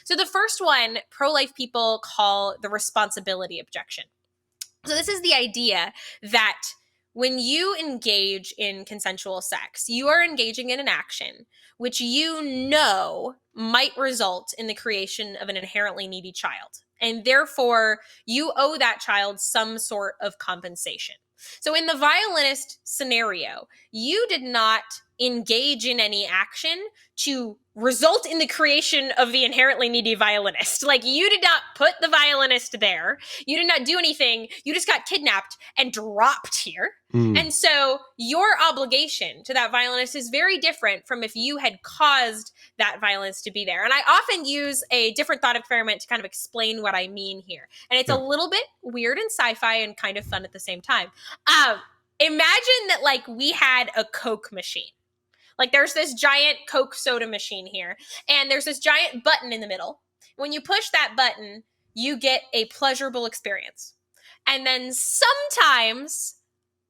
So the first one, pro-life people call the responsibility objection. So this is the idea that when you engage in consensual sex, you are engaging in an action which you know might result in the creation of an inherently needy child. And therefore, you owe that child some sort of compensation. So in the violinist scenario, you did not engage in any action to result in the creation of the inherently needy violinist. Like, you did not put the violinist there. You did not do anything. You just got kidnapped and dropped here. And so your obligation to that violinist is very different from if you had caused that violinist to be there. And I often use a different thought experiment to kind of explain what I mean here. And it's a little bit weird and sci-fi and kind of fun at the same time. Imagine that, like, we had a Coke machine. Like, there's this giant Coke soda machine here, and there's this giant button in the middle. When you push that button, you get a pleasurable experience. And then sometimes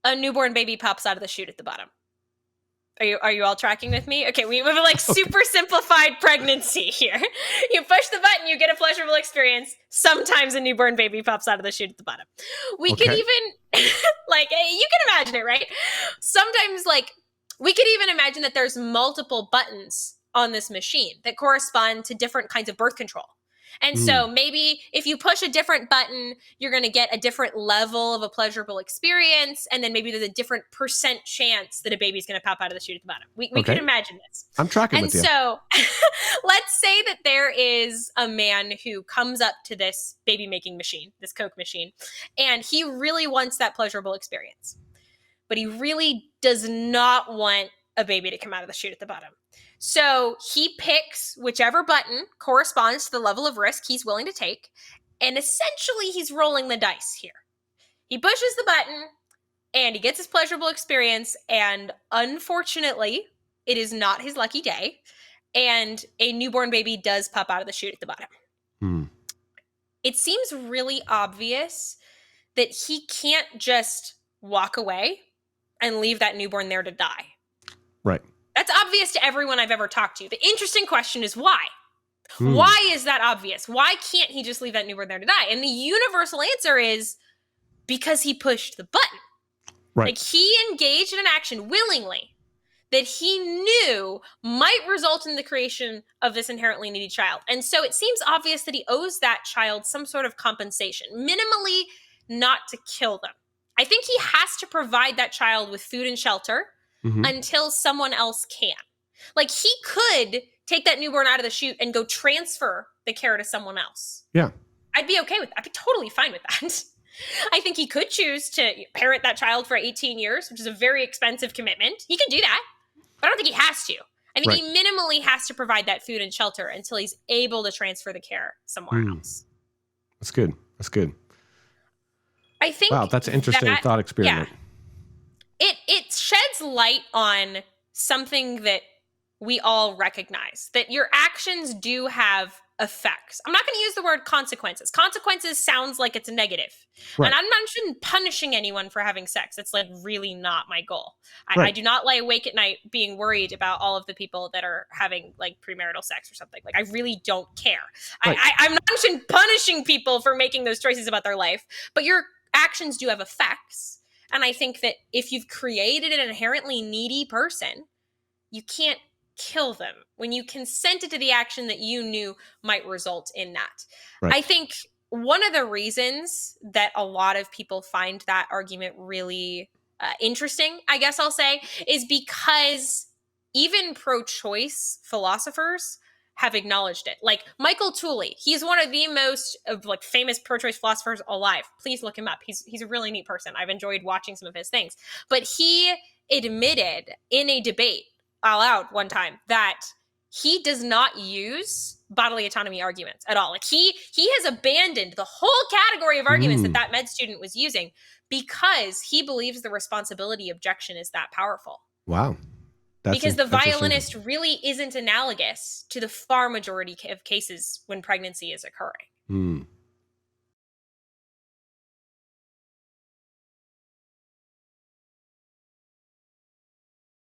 a newborn baby pops out of the chute at the bottom. Are you all tracking with me? Okay, we have a super simplified pregnancy here. You push the button, you get a pleasurable experience. Sometimes a newborn baby pops out of the chute at the bottom. We could even, you can imagine it, right? Sometimes, we could even imagine that there's multiple buttons on this machine that correspond to different kinds of birth control. And so maybe if you push a different button, you're going to get a different level of a pleasurable experience. And then maybe there's a different % chance that a baby's going to pop out of the chute at the bottom. We could imagine this. I'm tracking with you. And so let's say that there is a man who comes up to this baby making machine, this Coke machine, and he really wants that pleasurable experience. But he really does not want a baby to come out of the chute at the bottom. So he picks whichever button corresponds to the level of risk he's willing to take, and essentially he's rolling the dice here. He pushes the button, and he gets his pleasurable experience, and unfortunately, it is not his lucky day, and a newborn baby does pop out of the chute at the bottom. It seems really obvious that he can't just walk away and leave that newborn there to die. Right. That's obvious to everyone I've ever talked to. The interesting question is why? Why is that obvious? Why can't he just leave that newborn there to die? And the universal answer is because he pushed the button. Right. Like, he engaged in an action willingly that he knew might result in the creation of this inherently needy child. And so it seems obvious that he owes that child some sort of compensation, minimally not to kill them. I think he has to provide that child with food and shelter until someone else can. Like, he could take that newborn out of the chute and go transfer the care to someone else. Yeah. I'd be okay with that. I'd be totally fine with that. I think he could choose to parent that child for 18 years, which is a very expensive commitment. He can do that, but I don't think he has to. I think he minimally has to provide that food and shelter until he's able to transfer the care somewhere else. That's good. That's good. I think that's an interesting thought experiment. Yeah, it sheds light on something that we all recognize, that your actions do have effects. I'm not going to use the word consequences. Consequences sounds like it's a negative. Right. And I'm not punishing anyone for having sex. It's really not my goal. I do not lie awake at night being worried about all of the people that are having premarital sex or something. I really don't care. Right. I'm not punishing people for making those choices about their life, but your actions do have effects. And I think that if you've created an inherently needy person, you can't kill them when you consented to the action that you knew might result in that. Right. I think one of the reasons that a lot of people find that argument really interesting, I guess I'll say, is because even pro-choice philosophers have acknowledged it. Like Michael Tooley, he's one of the most famous pro-choice philosophers alive. Please look him up. He's a really neat person. I've enjoyed watching some of his things. But he admitted in a debate out one time that he does not use bodily autonomy arguments at all. He has abandoned the whole category of arguments that med student was using because he believes the responsibility objection is that powerful. Wow. Because the violinist really isn't analogous to the far majority of cases when pregnancy is occurring.